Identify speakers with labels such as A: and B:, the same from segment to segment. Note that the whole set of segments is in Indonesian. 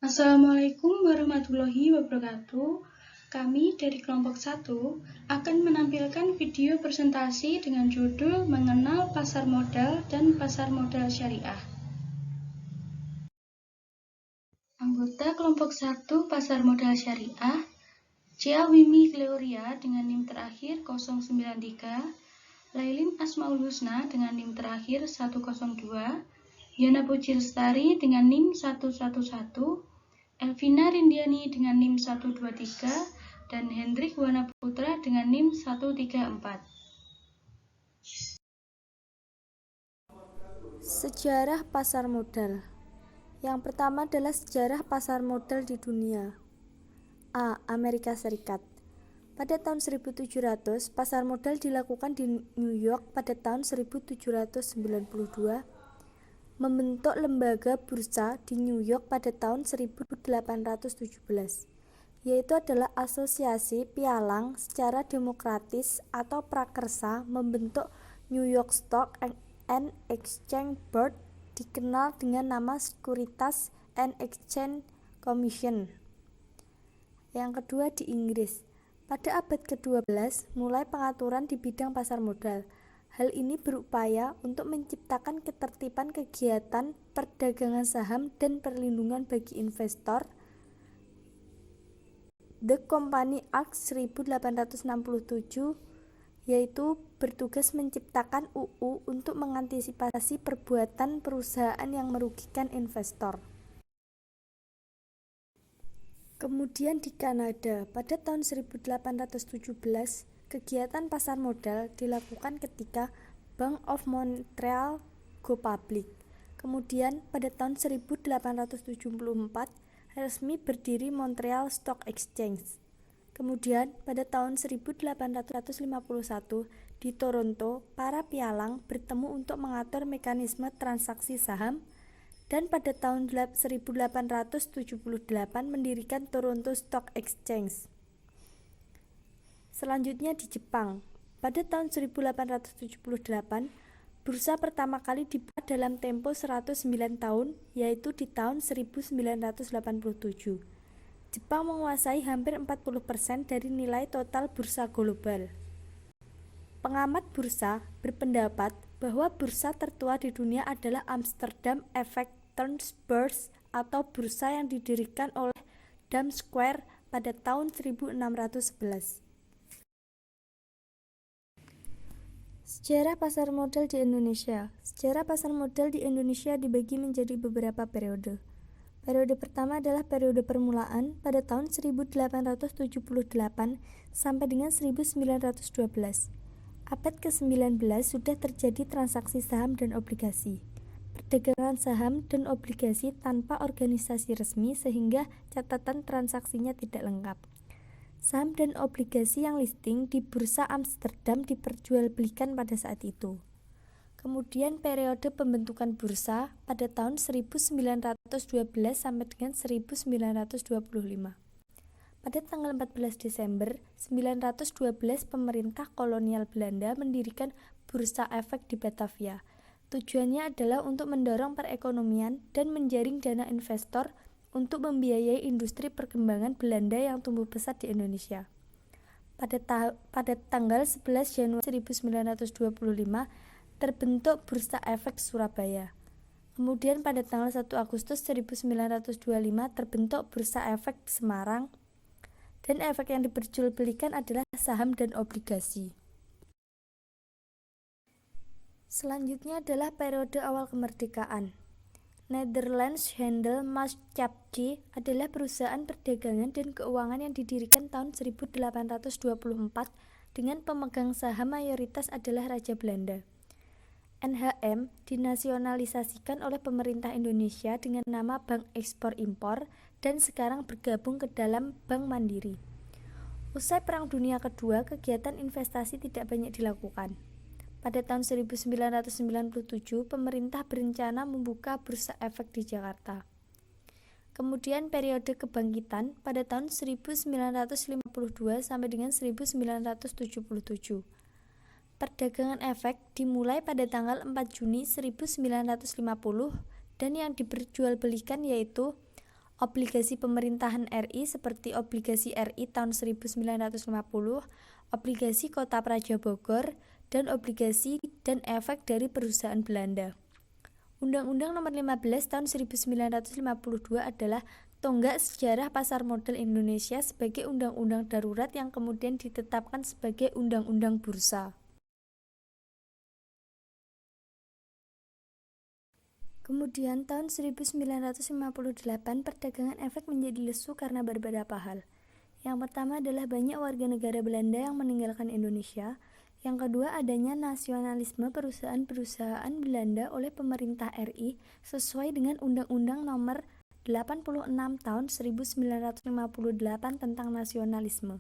A: Assalamualaikum warahmatullahi wabarakatuh. Kami dari kelompok 1 akan menampilkan video presentasi dengan judul Mengenal Pasar Modal dan Pasar Modal Syariah. Anggota kelompok 1 Pasar Modal Syariah, Cia Wimi Gloria dengan NIM terakhir 093, Lailin Asmaul Husna dengan NIM terakhir 102, Yana Puji Lestari dengan NIM 111, Elvina Rindiani dengan NIM 123, dan Hendrik Wana Putra dengan NIM 134.
B: Sejarah pasar modal. Yang pertama adalah sejarah pasar modal di dunia. A. Amerika Serikat. Pada tahun 1700, pasar modal dilakukan di New York. Pada tahun 1792, membentuk lembaga bursa di New York pada tahun 1817, yaitu adalah asosiasi pialang secara demokratis atau prakersa membentuk New York Stock and Exchange Board, dikenal dengan nama Securities and Exchange Commission. Yang kedua di Inggris. Pada abad ke-12 mulai pengaturan di bidang pasar modal. Hal ini berupaya untuk menciptakan ketertiban kegiatan perdagangan saham dan perlindungan bagi investor. The Company Act 1867 yaitu bertugas menciptakan UU untuk mengantisipasi perbuatan perusahaan yang merugikan investor. Kemudian di Kanada, pada tahun 1817, kegiatan pasar modal dilakukan ketika Bank of Montreal go public. Kemudian pada tahun 1874 resmi berdiri Montreal Stock Exchange. Kemudian pada tahun 1851 di Toronto, para pialang bertemu untuk mengatur mekanisme transaksi saham, dan pada tahun 1878 mendirikan Toronto Stock Exchange. Selanjutnya di Jepang, pada tahun 1878 bursa pertama kali dibuka dalam tempo 109 tahun, yaitu di tahun 1987. Jepang menguasai hampir 40% dari nilai total bursa global. Pengamat bursa berpendapat bahwa bursa tertua di dunia adalah Amsterdam Effectenbeurs atau bursa yang didirikan oleh Dam Square pada tahun 1611. Sejarah pasar modal di Indonesia. Sejarah pasar modal di Indonesia dibagi menjadi beberapa periode. Periode pertama adalah periode permulaan pada tahun 1878 sampai dengan 1912. Abad ke-19 sudah terjadi transaksi saham dan obligasi. Perdagangan saham dan obligasi tanpa organisasi resmi sehingga catatan transaksinya tidak lengkap. Saham dan obligasi yang listing di Bursa Amsterdam diperjualbelikan pada saat itu. Kemudian periode pembentukan bursa pada tahun 1912 sampai dengan 1925. Pada tanggal 14 Desember 1912 pemerintah kolonial Belanda mendirikan Bursa Efek di Batavia. Tujuannya adalah untuk mendorong perekonomian dan menjaring dana investor untuk membiayai industri perkembangan Belanda yang tumbuh pesat di Indonesia. Pada tanggal 11 Januari 1925 terbentuk Bursa Efek Surabaya. Kemudian pada tanggal 1 Agustus 1925 terbentuk Bursa Efek Semarang, dan efek yang diperjualbelikan adalah saham dan obligasi. Selanjutnya adalah periode awal kemerdekaan. Netherlands Handelsmaatschappij adalah perusahaan perdagangan dan keuangan yang didirikan tahun 1824 dengan pemegang saham mayoritas adalah Raja Belanda. NHM dinasionalisasikan oleh pemerintah Indonesia dengan nama Bank Ekspor Impor dan sekarang bergabung ke dalam Bank Mandiri. Usai Perang Dunia Kedua, kegiatan investasi tidak banyak dilakukan. Pada tahun 1997, pemerintah berencana membuka Bursa Efek di Jakarta. Kemudian periode kebangkitan pada tahun 1952 sampai dengan 1977. Perdagangan efek dimulai pada tanggal 4 Juni 1950 dan yang diperjualbelikan yaitu obligasi pemerintahan RI seperti obligasi RI tahun 1950, obligasi Kota Praja Bogor, dan obligasi dan efek dari perusahaan Belanda. Undang-Undang Nomor 15 Tahun 1952 adalah tonggak sejarah pasar modal Indonesia sebagai undang-undang darurat yang kemudian ditetapkan sebagai undang-undang bursa. Kemudian tahun 1958 perdagangan efek menjadi lesu karena beberapa hal. Yang pertama adalah banyak warga negara Belanda yang meninggalkan Indonesia. Yang kedua, adanya nasionalisme perusahaan-perusahaan Belanda oleh pemerintah RI sesuai dengan Undang-Undang Nomor 86 Tahun 1958 tentang nasionalisme.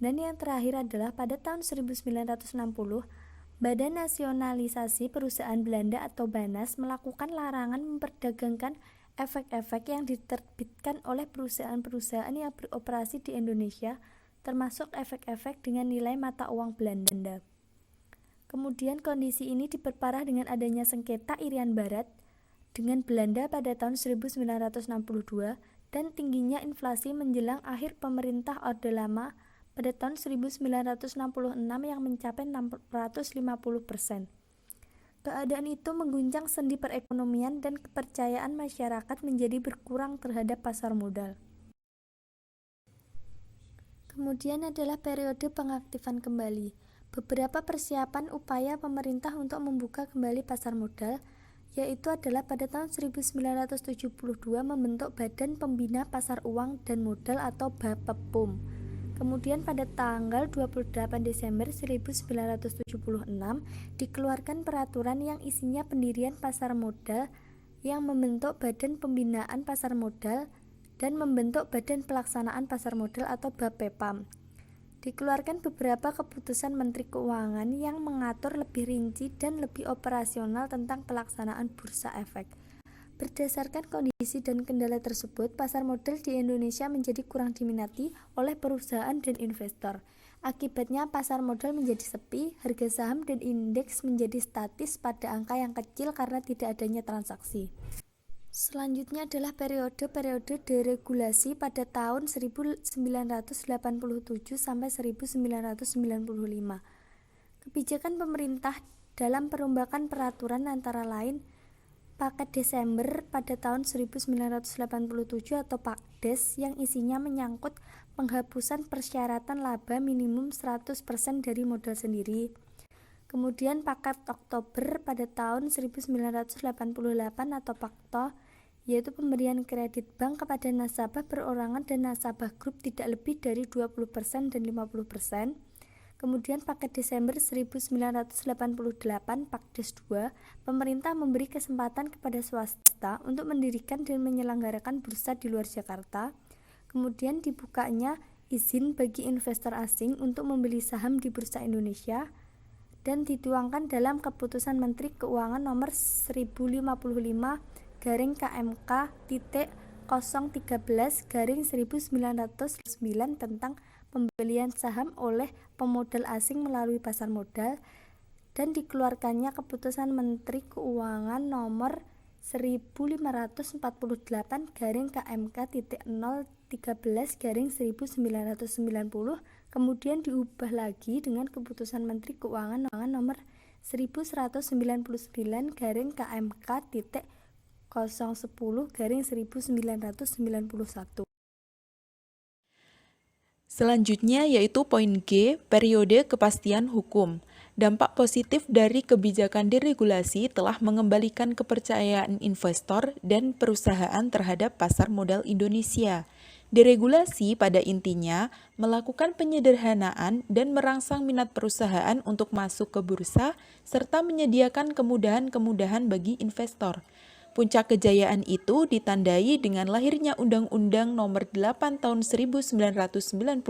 B: Dan yang terakhir adalah pada tahun 1960, Badan Nasionalisasi Perusahaan Belanda atau BANAS melakukan larangan memperdagangkan efek-efek yang diterbitkan oleh perusahaan-perusahaan yang beroperasi di Indonesia, termasuk efek-efek dengan nilai mata uang Belanda. Kemudian kondisi ini diperparah dengan adanya sengketa Irian Barat dengan Belanda pada tahun 1962 dan tingginya inflasi menjelang akhir pemerintah Orde Lama pada tahun 1966 yang mencapai 650%. Keadaan itu mengguncang sendi perekonomian dan kepercayaan masyarakat menjadi berkurang terhadap pasar modal. Kemudian adalah periode pengaktifan kembali. Beberapa persiapan upaya pemerintah untuk membuka kembali pasar modal, yaitu adalah pada tahun 1972 membentuk Badan Pembina Pasar Uang dan Modal atau BAPEPUM. Kemudian pada tanggal 28 Desember 1976 dikeluarkan peraturan yang isinya pendirian pasar modal yang membentuk Badan Pembinaan Pasar Modal dan membentuk Badan Pelaksanaan Pasar Modal atau BAPEPAM. Dikeluarkan beberapa keputusan Menteri Keuangan yang mengatur lebih rinci dan lebih operasional tentang pelaksanaan bursa efek. Berdasarkan kondisi dan kendala tersebut, pasar modal di Indonesia menjadi kurang diminati oleh perusahaan dan investor. Akibatnya pasar modal menjadi sepi, harga saham dan indeks menjadi statis pada angka yang kecil karena tidak adanya transaksi. Selanjutnya adalah periode deregulasi pada tahun 1987 sampai 1995. Kebijakan pemerintah dalam perombakan peraturan antara lain Paket Desember pada tahun 1987 atau Pakdes yang isinya menyangkut penghapusan persyaratan laba minimum 100% dari modal sendiri. Kemudian Paket Oktober pada tahun 1988 atau Pakto, yaitu pemberian kredit bank kepada nasabah perorangan dan nasabah grup tidak lebih dari 20% dan 50%. Kemudian Paket Desember 1988 Pakdes 2, pemerintah memberi kesempatan kepada swasta untuk mendirikan dan menyelenggarakan bursa di luar Jakarta. Kemudian dibukanya izin bagi investor asing untuk membeli saham di Bursa Indonesia dan dituangkan dalam Keputusan Menteri Keuangan Nomor 1055-KMK-013/1909 tentang pembelian saham oleh pemodal asing melalui pasar modal dan dikeluarkannya Keputusan Menteri Keuangan Nomor 1548/KMK-013/1990, kemudian diubah lagi dengan Keputusan Menteri Keuangan Nomor 1199/KMK-010/1991.
C: Selanjutnya yaitu poin G, periode kepastian hukum. Dampak positif dari kebijakan deregulasi telah mengembalikan kepercayaan investor dan perusahaan terhadap pasar modal Indonesia. Deregulasi pada intinya melakukan penyederhanaan dan merangsang minat perusahaan untuk masuk ke bursa serta menyediakan kemudahan-kemudahan bagi investor. Puncak kejayaan itu ditandai dengan lahirnya Undang-Undang Nomor 8 Tahun 1995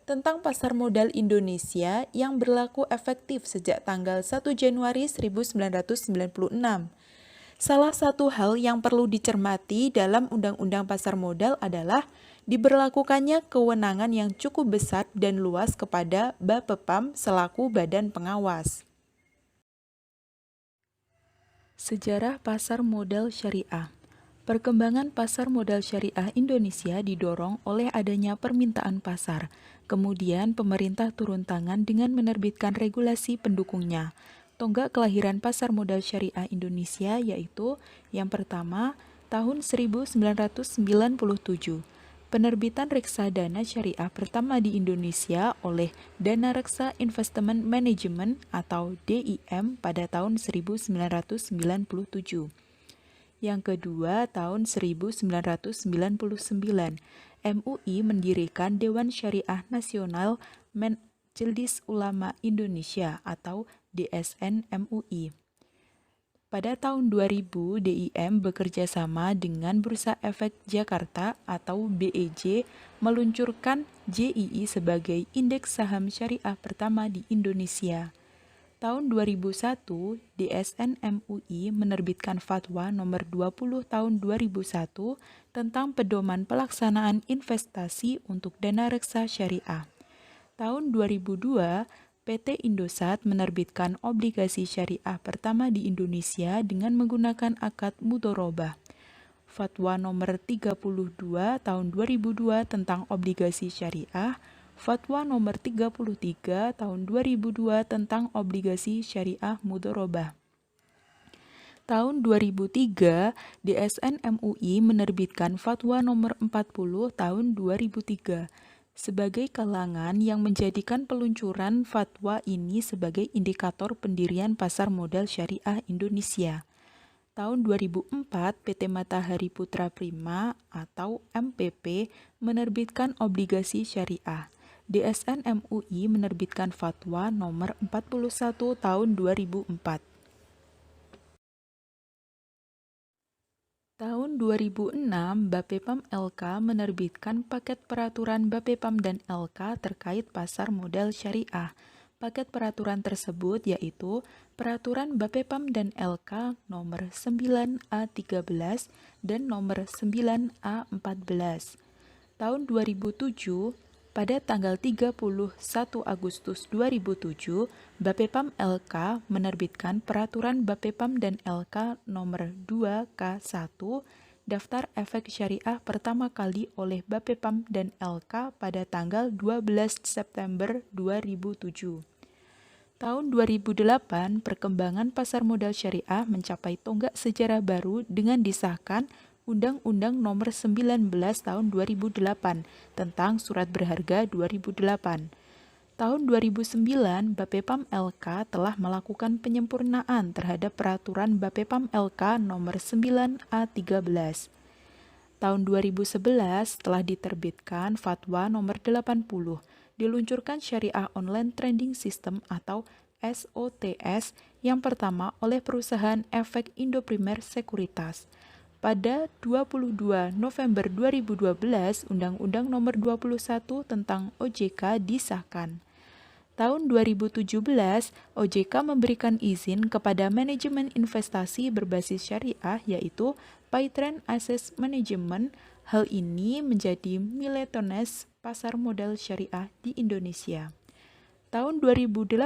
C: tentang Pasar Modal Indonesia yang berlaku efektif sejak tanggal 1 Januari 1996. Salah satu hal yang perlu dicermati dalam Undang-Undang Pasar Modal adalah diberlakukannya kewenangan yang cukup besar dan luas kepada BAPEPAM selaku badan pengawas. Sejarah pasar modal syariah. Perkembangan pasar modal syariah Indonesia didorong oleh adanya permintaan pasar. Kemudian pemerintah turun tangan dengan menerbitkan regulasi pendukungnya. Tonggak kelahiran pasar modal syariah Indonesia yaitu yang pertama tahun 1997. Penerbitan reksadana syariah pertama di Indonesia oleh Dana Reksa Investment Management atau DIM pada tahun 1997. Yang kedua, tahun 1999, MUI mendirikan Dewan Syariah Nasional Majelis Ulama Indonesia atau DSN MUI. Pada tahun 2000, DIM bekerja sama dengan Bursa Efek Jakarta atau BEJ meluncurkan JII sebagai indeks saham syariah pertama di Indonesia. Tahun 2001, DSN MUI menerbitkan Fatwa nomor 20 tahun 2001 tentang pedoman pelaksanaan investasi untuk dana reksa syariah. Tahun 2002, PT Indosat menerbitkan obligasi syariah pertama di Indonesia dengan menggunakan akad mudharabah. Fatwa nomor 32 tahun 2002 tentang obligasi syariah, Fatwa nomor 33 tahun 2002 tentang obligasi syariah mudharabah. Tahun 2003, DSN MUI menerbitkan Fatwa nomor 40 tahun 2003 sebagai kalangan yang menjadikan peluncuran fatwa ini sebagai indikator pendirian pasar modal syariah Indonesia. Tahun 2004, PT Matahari Putra Prima atau MPP menerbitkan obligasi syariah. DSN MUI menerbitkan Fatwa nomor 41 tahun 2004. Tahun 2006, Bapepam LK menerbitkan paket peraturan Bapepam dan LK terkait pasar modal syariah. Paket peraturan tersebut yaitu Peraturan Bapepam dan LK nomor 9A13 dan nomor 9A14. Tahun 2007, pada tanggal 31 Agustus 2007, Bapepam LK menerbitkan Peraturan Bapepam dan LK nomor 2K1 Daftar Efek Syariah pertama kali oleh Bapepam dan LK pada tanggal 12 September 2007. Tahun 2008, perkembangan pasar modal syariah mencapai tonggak sejarah baru dengan disahkan Undang-Undang Nomor 19 Tahun 2008 tentang Surat Berharga 2008. Tahun 2009, Bapepam LK telah melakukan penyempurnaan terhadap Peraturan Bapepam LK Nomor 9A13. Tahun 2011 telah diterbitkan Fatwa Nomor 80, diluncurkan Syariah Online Trading System atau SOTS yang pertama oleh perusahaan efek Indoprimer Sekuritas. Pada 22 November 2012, Undang-Undang Nomor 21 tentang OJK disahkan. Tahun 2017, OJK memberikan izin kepada manajemen investasi berbasis syariah yaitu PayTrend Asset Management. Hal ini menjadi milestone pasar modal syariah di Indonesia. Tahun 2018,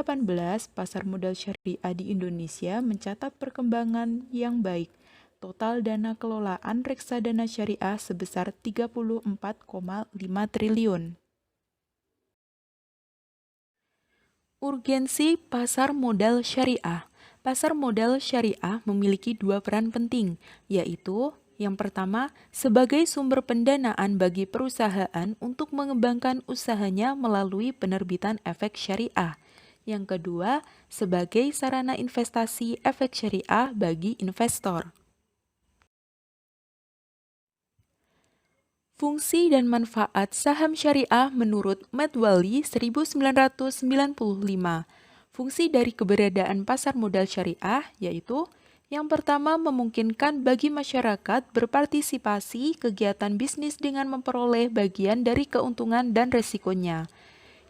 C: pasar modal syariah di Indonesia mencatat perkembangan yang baik. Total dana kelolaan reksadana syariah sebesar 34,5 triliun. Urgensi pasar modal syariah. Pasar modal syariah memiliki dua peran penting, yaitu yang pertama, sebagai sumber pendanaan bagi perusahaan untuk mengembangkan usahanya melalui penerbitan efek syariah. Yang kedua, sebagai sarana investasi efek syariah bagi investor. Fungsi dan manfaat saham syariah menurut Medwali 1995. Fungsi dari keberadaan pasar modal syariah yaitu yang pertama, memungkinkan bagi masyarakat berpartisipasi kegiatan bisnis dengan memperoleh bagian dari keuntungan dan resikonya.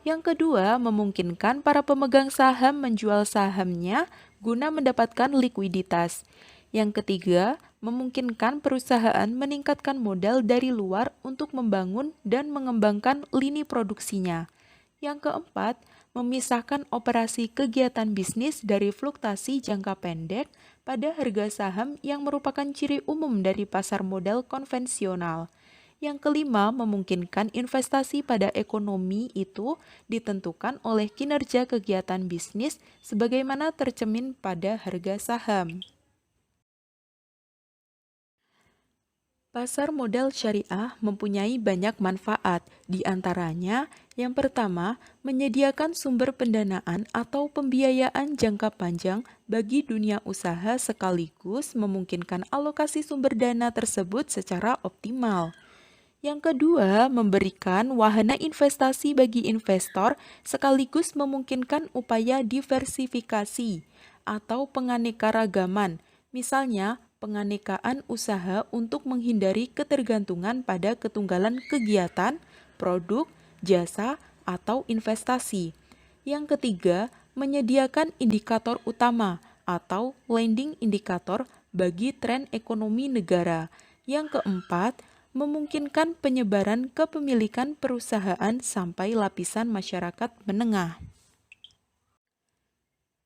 C: Yang kedua, memungkinkan para pemegang saham menjual sahamnya guna mendapatkan likuiditas. Yang ketiga, memungkinkan perusahaan meningkatkan modal dari luar untuk membangun dan mengembangkan lini produksinya. Yang keempat, memisahkan operasi kegiatan bisnis dari fluktuasi jangka pendek pada harga saham yang merupakan ciri umum dari pasar modal konvensional. Yang kelima, memungkinkan investasi pada ekonomi itu ditentukan oleh kinerja kegiatan bisnis sebagaimana tercermin pada harga saham. Pasar modal syariah mempunyai banyak manfaat, di antaranya yang pertama, menyediakan sumber pendanaan atau pembiayaan jangka panjang bagi dunia usaha sekaligus memungkinkan alokasi sumber dana tersebut secara optimal. Yang kedua, memberikan wahana investasi bagi investor sekaligus memungkinkan upaya diversifikasi atau penganekaragaman, misalnya penganekaan usaha untuk menghindari ketergantungan pada ketunggalan kegiatan, produk, jasa, atau investasi. Yang ketiga, menyediakan indikator utama atau leading indikator bagi tren ekonomi negara. Yang keempat, memungkinkan penyebaran kepemilikan perusahaan sampai lapisan masyarakat menengah.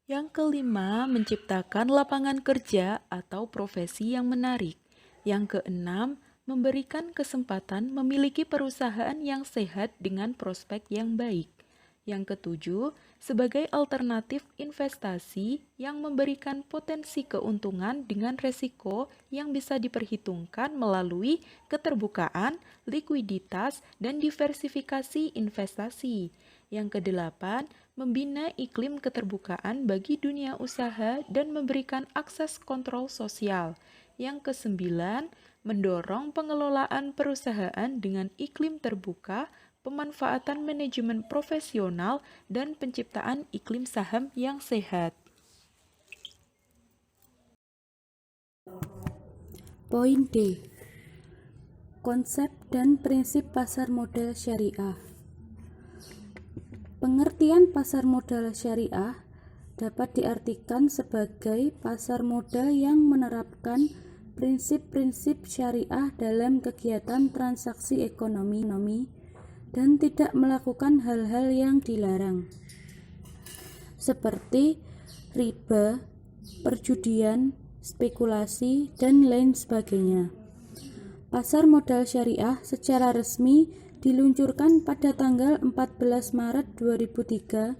C: Yang kelima, menciptakan lapangan kerja atau profesi yang menarik. Yang keenam, memberikan kesempatan memiliki perusahaan yang sehat dengan prospek yang baik. Yang ketujuh, sebagai alternatif investasi yang memberikan potensi keuntungan dengan resiko yang bisa diperhitungkan melalui keterbukaan, likuiditas, dan diversifikasi investasi. Yang kedelapan, membina iklim keterbukaan bagi dunia usaha dan memberikan akses kontrol sosial. Yang kesembilan, mendorong pengelolaan perusahaan dengan iklim terbuka, pemanfaatan manajemen profesional, dan penciptaan iklim saham yang sehat.
B: Poin D. Konsep dan prinsip pasar modal syariah. Pengertian pasar modal syariah dapat diartikan sebagai pasar modal yang menerapkan prinsip-prinsip syariah dalam kegiatan transaksi ekonomi dan tidak melakukan hal-hal yang dilarang, seperti riba, perjudian, spekulasi, dan lain sebagainya. Pasar modal syariah secara resmi diluncurkan pada tanggal 14 Maret 2003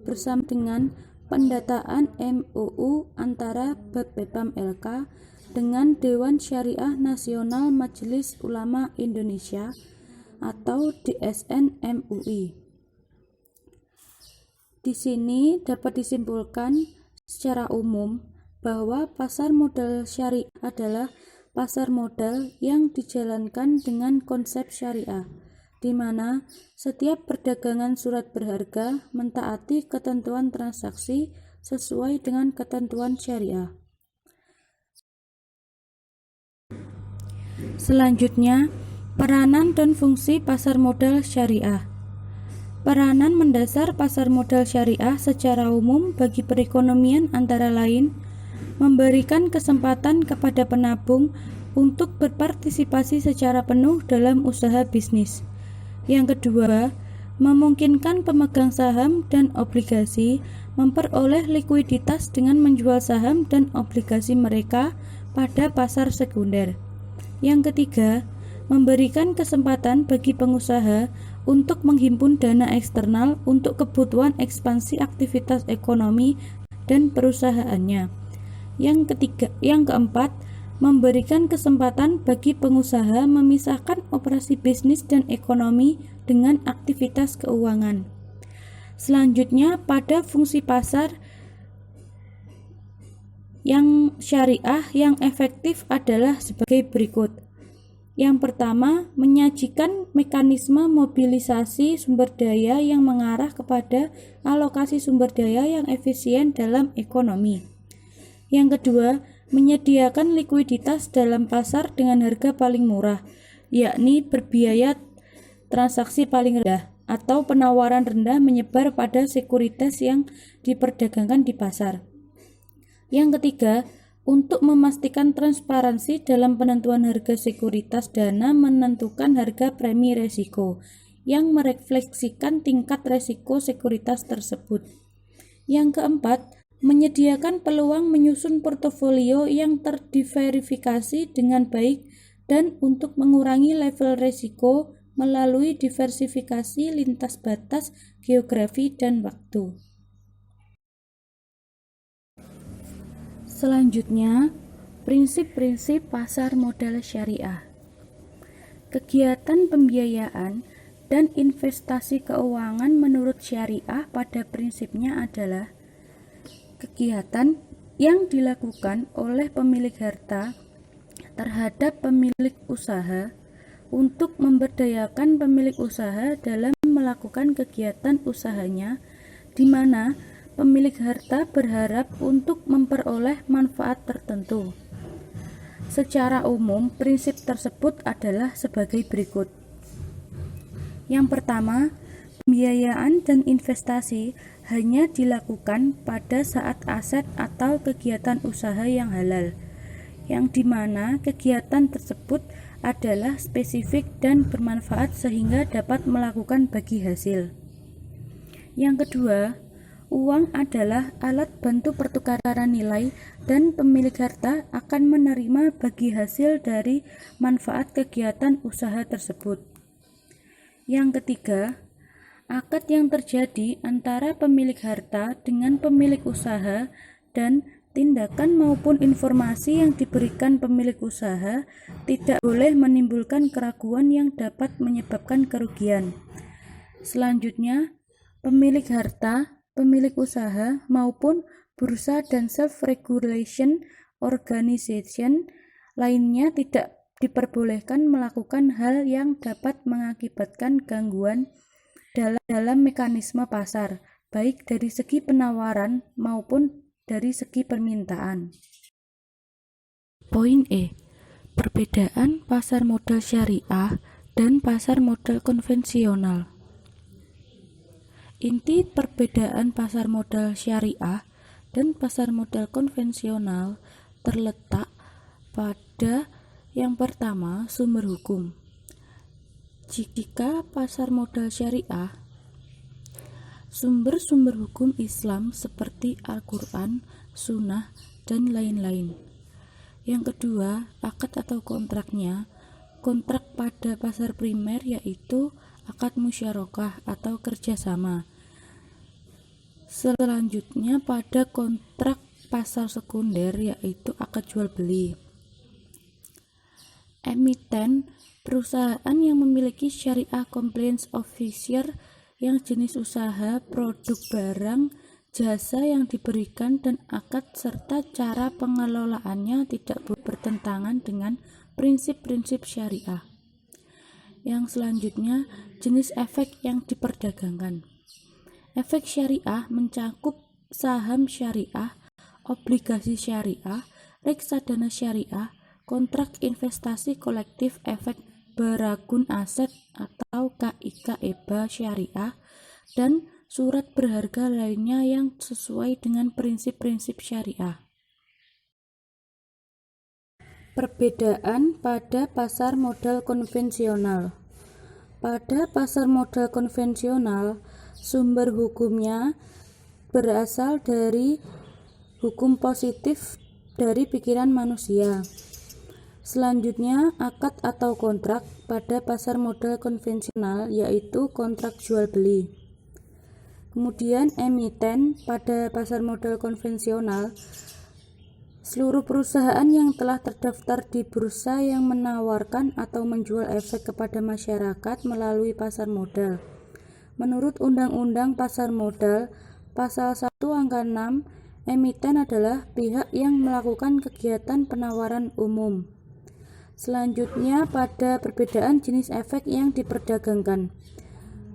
B: bersama dengan pendataan MOU antara Bapepam LK dengan Dewan Syariah Nasional Majelis Ulama Indonesia atau DSN MUI. Di sini dapat disimpulkan secara umum bahwa pasar modal syariah adalah pasar modal yang dijalankan dengan konsep syariah, di mana setiap perdagangan surat berharga mentaati ketentuan transaksi sesuai dengan ketentuan syariah. Selanjutnya, peranan dan fungsi pasar modal syariah. Peranan mendasar pasar modal syariah secara umum bagi perekonomian antara lain memberikan kesempatan kepada penabung untuk berpartisipasi secara penuh dalam usaha bisnis. Yang kedua, memungkinkan pemegang saham dan obligasi memperoleh likuiditas dengan menjual saham dan obligasi mereka pada pasar sekunder. Yang ketiga, memberikan kesempatan bagi pengusaha untuk menghimpun dana eksternal untuk kebutuhan ekspansi aktivitas ekonomi dan perusahaannya. Yang keempat, memberikan kesempatan bagi pengusaha memisahkan operasi bisnis dan ekonomi dengan aktivitas keuangan. Selanjutnya, pada fungsi pasar yang syariah yang efektif adalah sebagai berikut. Yang pertama, menyajikan mekanisme mobilisasi sumber daya yang mengarah kepada alokasi sumber daya yang efisien dalam ekonomi. Yang kedua, menyediakan likuiditas dalam pasar dengan harga paling murah, yakni berbiaya transaksi paling rendah atau penawaran rendah menyebar pada sekuritas yang diperdagangkan di pasar. Yang ketiga, untuk memastikan transparansi dalam penentuan harga sekuritas dana menentukan harga premi resiko yang merefleksikan tingkat resiko sekuritas tersebut. Yang keempat,
D: menyediakan peluang menyusun portofolio yang terdiverifikasi dengan baik dan untuk mengurangi level risiko melalui diversifikasi lintas batas geografi dan waktu. Selanjutnya, prinsip-prinsip pasar modal syariah. Kegiatan pembiayaan dan investasi keuangan menurut syariah pada prinsipnya adalah kegiatan yang dilakukan oleh pemilik harta terhadap pemilik usaha untuk memberdayakan pemilik usaha dalam melakukan kegiatan usahanya, di mana pemilik harta berharap untuk memperoleh manfaat tertentu. Secara umum, prinsip tersebut adalah sebagai berikut. Yang pertama, pembiayaan dan investasi hanya dilakukan pada saat aset atau kegiatan usaha yang halal, yang dimana kegiatan tersebut adalah spesifik dan bermanfaat sehingga dapat melakukan bagi hasil. Yang kedua, uang adalah alat bantu pertukaran nilai dan pemilik harta akan menerima bagi hasil dari manfaat kegiatan usaha tersebut. Yang ketiga, akad yang terjadi antara pemilik harta dengan pemilik usaha dan tindakan maupun informasi yang diberikan pemilik usaha tidak boleh menimbulkan keraguan yang dapat menyebabkan kerugian. Selanjutnya, pemilik harta, pemilik usaha, maupun bursa dan self-regulation organization lainnya tidak diperbolehkan melakukan hal yang dapat mengakibatkan gangguan dalam mekanisme pasar, baik dari segi penawaran maupun dari segi permintaan. Poin E. Perbedaan pasar modal syariah dan pasar modal konvensional. Inti perbedaan pasar modal syariah dan pasar modal konvensional terletak pada yang pertama, sumber hukum. Jika pasar modal syariah, sumber-sumber hukum Islam seperti Al-Quran, Sunnah, dan lain-lain. Yang kedua, akad atau kontraknya. Kontrak pada pasar primer yaitu akad musyarakah atau kerjasama. Selanjutnya pada kontrak pasar sekunder yaitu akad jual beli. Emiten, perusahaan yang memiliki syariah compliance officer yang jenis usaha, produk, barang, jasa yang diberikan dan akad serta cara pengelolaannya tidak bertentangan dengan prinsip-prinsip syariah. Yang selanjutnya, jenis efek yang diperdagangkan. Efek syariah mencakup saham syariah, obligasi syariah, reksadana syariah, kontrak investasi kolektif, efek beragun aset atau KIK EBA syariah, dan surat berharga lainnya yang sesuai dengan prinsip-prinsip syariah. Perbedaan pada pasar modal konvensional. Pada pasar modal konvensional, sumber hukumnya berasal dari hukum positif dari pikiran manusia. Selanjutnya, akad atau kontrak pada pasar modal konvensional yaitu kontrak jual beli. Kemudian emiten pada pasar modal konvensional, seluruh perusahaan yang telah terdaftar di bursa yang menawarkan atau menjual efek kepada masyarakat melalui pasar modal. Menurut Undang-Undang Pasar Modal, Pasal 1 Angka 6, emiten adalah pihak yang melakukan kegiatan penawaran umum. Selanjutnya pada perbedaan jenis efek yang diperdagangkan.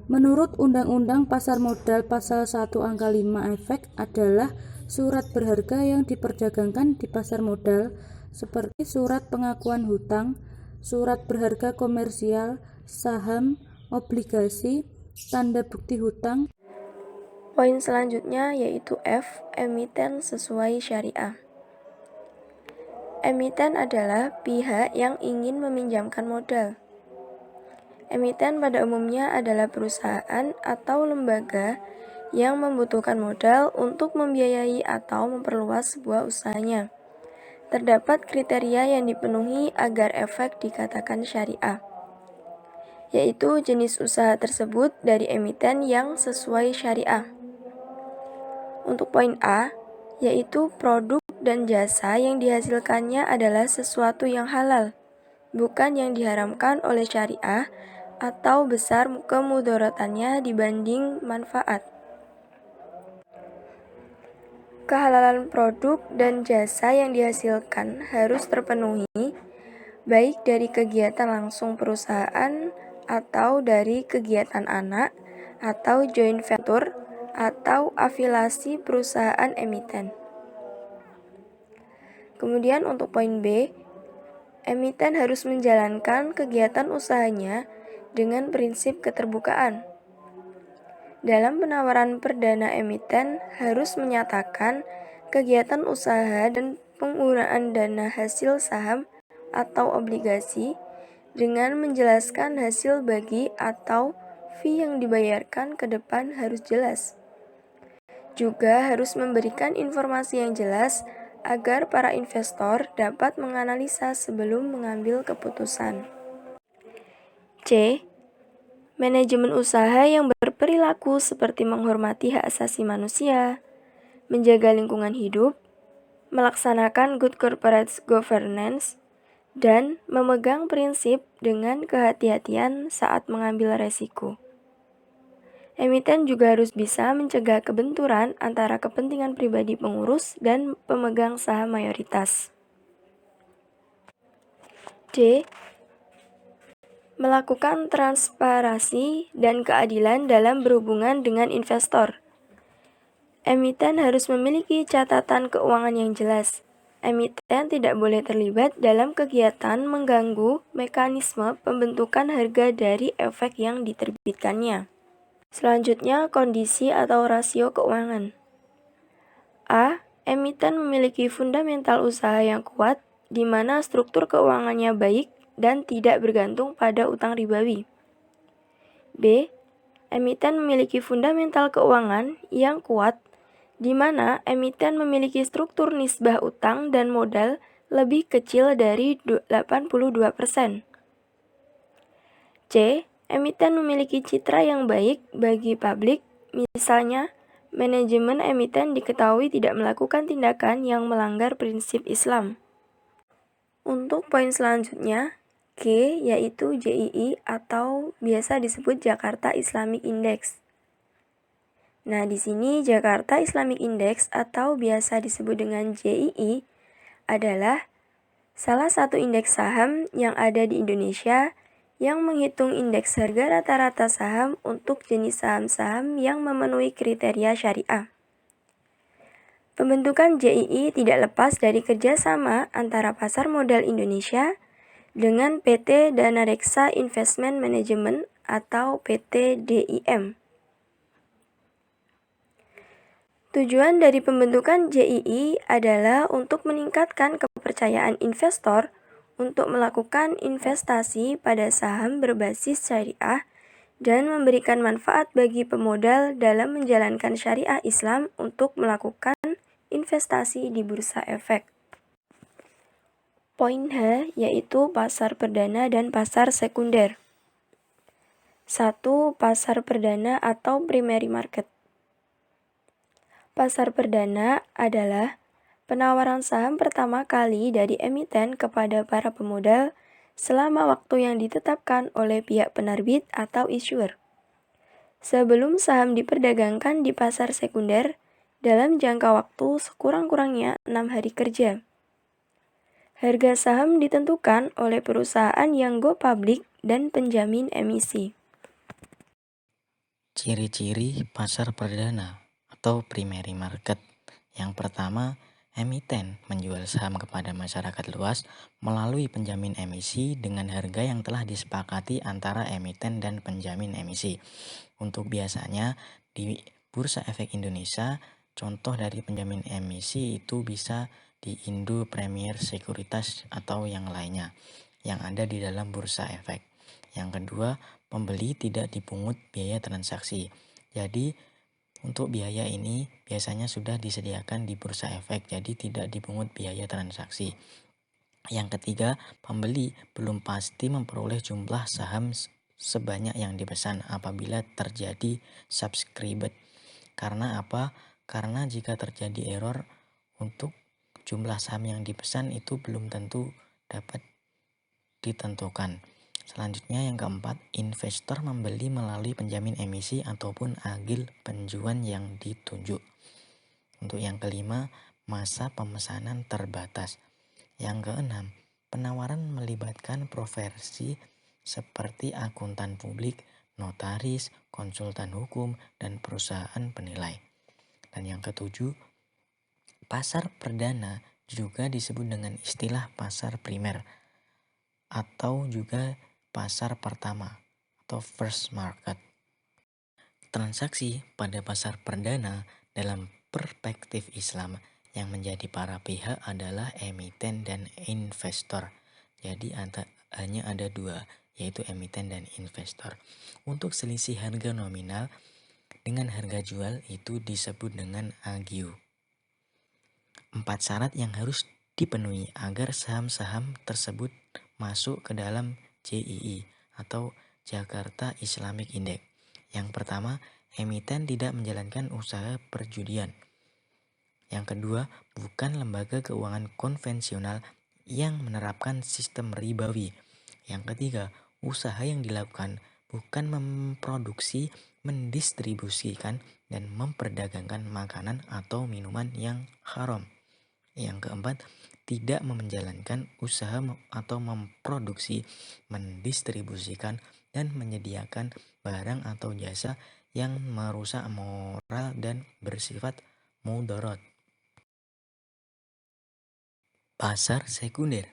D: Menurut Undang-Undang Pasar Modal Pasal 1 Angka 5, efek adalah surat berharga yang diperdagangkan di pasar modal seperti surat pengakuan hutang, surat berharga komersial, saham, obligasi, tanda bukti hutang.
E: Poin selanjutnya yaitu F, emiten sesuai syariah. Emiten adalah pihak yang ingin meminjamkan modal. Emiten pada umumnya adalah perusahaan atau lembaga yang membutuhkan modal untuk membiayai atau memperluas sebuah usahanya. Terdapat kriteria yang dipenuhi agar efek dikatakan syariah, yaitu jenis usaha tersebut dari emiten yang sesuai syariah. Untuk poin A, yaitu produk dan jasa yang dihasilkannya adalah sesuatu yang halal, bukan yang diharamkan oleh syariah atau besar kemudorotannya dibanding manfaat. Kehalalan produk dan jasa yang dihasilkan harus terpenuhi, baik dari kegiatan langsung perusahaan atau dari kegiatan anak atau joint venture atau afiliasi perusahaan emiten. Kemudian untuk poin B, emiten harus menjalankan kegiatan usahanya dengan prinsip keterbukaan. Dalam penawaran perdana, emiten harus menyatakan kegiatan usaha dan penggunaan dana hasil saham atau obligasi dengan menjelaskan hasil bagi atau fee yang dibayarkan ke depan harus jelas. Juga harus memberikan informasi yang jelas agar para investor dapat menganalisa sebelum mengambil keputusan. C. Manajemen usaha yang berperilaku seperti menghormati hak asasi manusia, menjaga lingkungan hidup, melaksanakan good corporate governance, dan memegang prinsip dengan kehati-hatian saat mengambil resiko. Emiten juga harus bisa mencegah kebenturan antara kepentingan pribadi pengurus dan pemegang saham mayoritas. D. Melakukan transparansi dan keadilan dalam berhubungan dengan investor. Emiten harus memiliki catatan keuangan yang jelas. Emiten tidak boleh terlibat dalam kegiatan mengganggu mekanisme pembentukan harga dari efek yang diterbitkannya. Selanjutnya, kondisi atau rasio keuangan. A. Emiten memiliki fundamental usaha yang kuat, di mana struktur keuangannya baik dan tidak bergantung pada utang ribawi. B. Emiten memiliki fundamental keuangan yang kuat, di mana emiten memiliki struktur nisbah utang dan modal lebih kecil dari 82%. C. Emiten memiliki citra yang baik bagi publik, misalnya manajemen emiten diketahui tidak melakukan tindakan yang melanggar prinsip Islam. Untuk poin selanjutnya, G, yaitu JII atau biasa disebut Jakarta Islamic Index. Nah, di sini Jakarta Islamic Index atau biasa disebut dengan JII adalah salah satu indeks saham yang ada di Indonesia yang menghitung indeks harga rata-rata saham untuk jenis saham-saham yang memenuhi kriteria syariah. Pembentukan JII tidak lepas dari kerjasama antara Pasar Modal Indonesia dengan PT Dana Reksa Investment Management atau PT DIM. Tujuan dari pembentukan JII adalah untuk meningkatkan kepercayaan investor untuk melakukan investasi pada saham berbasis syariah dan memberikan manfaat bagi pemodal dalam menjalankan syariah Islam untuk melakukan investasi di bursa efek. Poin H, yaitu pasar perdana dan pasar sekunder. 1. Pasar perdana atau primary market. Pasar perdana adalah penawaran saham pertama kali dari emiten kepada para pemodal selama waktu yang ditetapkan oleh pihak penerbit atau issuer, sebelum saham diperdagangkan di pasar sekunder dalam jangka waktu sekurang-kurangnya 6 hari kerja. Harga saham ditentukan oleh perusahaan yang go public dan penjamin emisi.
F: Ciri-ciri pasar perdana atau primary market. Yang pertama, emiten menjual saham kepada masyarakat luas melalui penjamin emisi dengan harga yang telah disepakati antara emiten dan penjamin emisi. Untuk biasanya di Bursa Efek Indonesia, contoh dari penjamin emisi itu bisa di Indo Premier Sekuritas atau yang lainnya yang ada di dalam bursa efek. Yang kedua, pembeli tidak dipungut biaya transaksi. Jadi Untuk biaya ini biasanya sudah disediakan di bursa efek, jadi tidak dipungut biaya transaksi. Yang ketiga, pembeli belum pasti memperoleh jumlah saham sebanyak yang dipesan apabila terjadi subscribed. Karena apa? Karena jika terjadi error untuk jumlah saham yang dipesan itu belum tentu dapat ditentukan. Selanjutnya yang keempat, investor membeli melalui penjamin emisi ataupun agil penjual yang ditunjuk. Untuk yang kelima, masa pemesanan terbatas. Yang keenam, penawaran melibatkan profesi seperti akuntan publik, notaris, konsultan hukum, dan perusahaan penilai. Dan yang ketujuh, pasar perdana juga disebut dengan istilah pasar primer atau juga pasar pertama atau first market. Transaksi pada pasar perdana dalam perspektif Islam yang menjadi para pihak adalah emiten dan investor. Jadi hanya ada dua, yaitu emiten dan investor. Untuk selisih harga nominal dengan harga jual itu disebut dengan agio. 4 syarat yang harus dipenuhi agar saham-saham tersebut masuk ke dalam JII atau Jakarta Islamic Index. Yang pertama, emiten tidak menjalankan usaha perjudian. Yang kedua, bukan lembaga keuangan konvensional yang menerapkan sistem ribawi. Yang ketiga, usaha yang dilakukan bukan memproduksi, mendistribusikan, dan memperdagangkan makanan atau minuman yang haram. Yang keempat, tidak menjalankan usaha atau memproduksi, mendistribusikan, dan menyediakan barang atau jasa yang merusak moral dan bersifat mudarat. Pasar sekunder.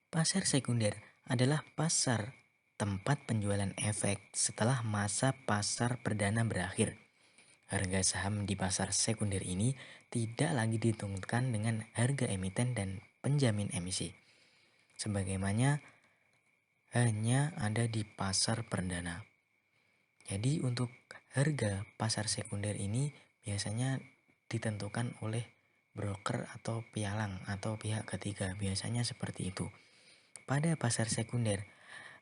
F: Pasar sekunder adalah pasar tempat penjualan efek setelah masa pasar perdana berakhir. Harga saham di pasar sekunder ini tidak lagi ditentukan dengan harga emiten dan penjamin emisi, sebagaimana hanya ada di pasar perdana. Jadi untuk harga pasar sekunder ini biasanya ditentukan oleh broker atau pialang atau pihak ketiga, biasanya seperti itu. Pada pasar sekunder,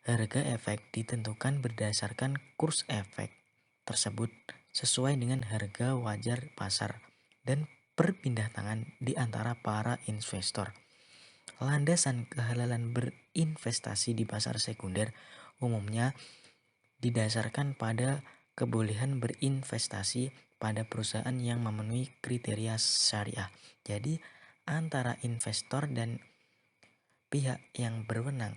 F: harga efek ditentukan berdasarkan kurs efek tersebut sesuai dengan harga wajar pasar dan perpindah tangan di antara para investor. Landasan kehalalan berinvestasi di pasar sekunder umumnya didasarkan pada kebolehan berinvestasi pada perusahaan yang memenuhi kriteria syariah. Jadi antara investor dan pihak yang berwenang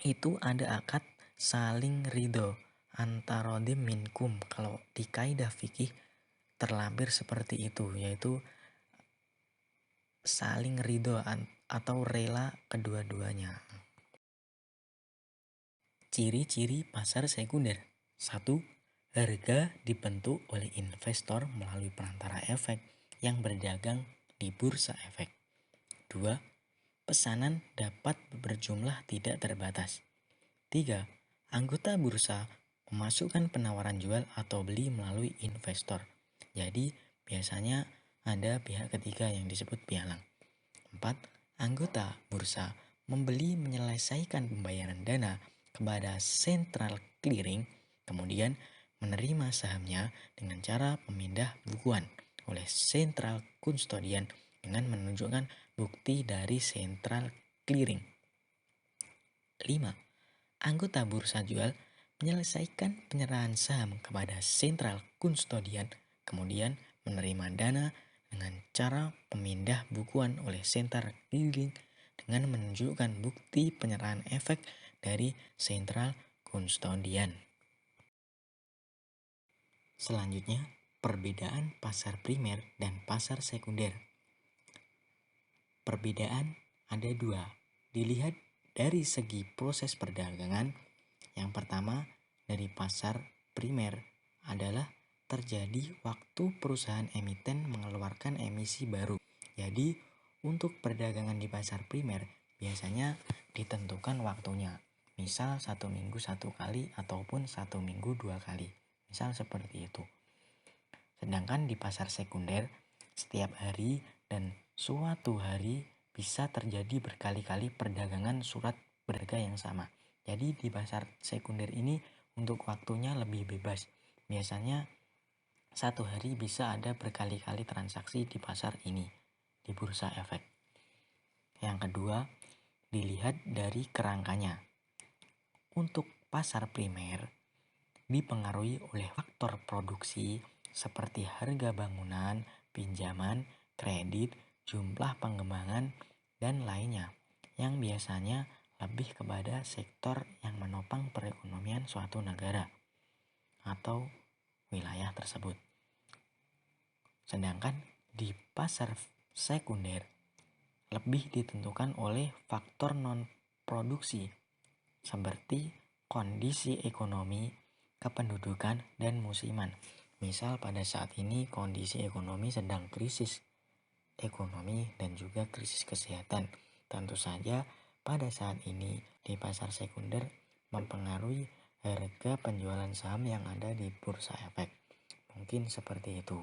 F: itu ada akad saling ridho antarodim minkum. Kalau di kaidah fikih terlampir seperti itu, yaitu saling ridho atau rela kedua-duanya. Ciri-ciri pasar sekunder. 1. Harga dibentuk oleh investor melalui perantara efek yang berdagang di bursa efek. 2. Pesanan dapat berjumlah tidak terbatas. 3. Anggota bursa memasukkan penawaran jual atau beli melalui investor. Jadi biasanya ada pihak ketiga yang disebut pialang. 4. Anggota bursa membeli menyelesaikan pembayaran dana kepada central clearing, kemudian menerima sahamnya dengan cara pemindah bukuan oleh central custodian dengan menunjukkan bukti dari central clearing. 5. Anggota bursa jual menyelesaikan penyerahan saham kepada central custodian, kemudian menerima dana dengan cara pemindah bukuan oleh central clearing dengan menunjukkan bukti penyerahan efek dari central custodian. Selanjutnya, perbedaan pasar primer dan pasar sekunder. Perbedaan ada dua. Dilihat dari segi proses perdagangan. Yang pertama, dari pasar primer adalah terjadi waktu perusahaan emiten mengeluarkan emisi baru. Jadi, untuk perdagangan di pasar primer biasanya ditentukan waktunya. Misal 1 minggu 1 kali ataupun 1 minggu 2 kali. Misal seperti itu. Sedangkan di pasar sekunder, setiap hari dan suatu hari bisa terjadi berkali-kali perdagangan surat berharga yang sama. Jadi di pasar sekunder ini untuk waktunya lebih bebas. Biasanya satu hari bisa ada berkali-kali transaksi di pasar ini, di bursa efek. Yang kedua, dilihat dari kerangkanya. Untuk pasar primer, dipengaruhi oleh faktor produksi seperti harga bangunan, pinjaman, kredit, jumlah pengembangan, dan lainnya, yang biasanya lebih kepada sektor yang menopang perekonomian suatu negara atau wilayah tersebut. Sedangkan di pasar sekunder lebih ditentukan oleh faktor non-produksi seperti kondisi ekonomi, kependudukan, dan musiman. Misal pada saat ini kondisi ekonomi sedang krisis ekonomi dan juga krisis kesehatan. Tentu saja pada saat ini di pasar sekunder mempengaruhi harga penjualan saham yang ada di bursa efek. Mungkin seperti itu.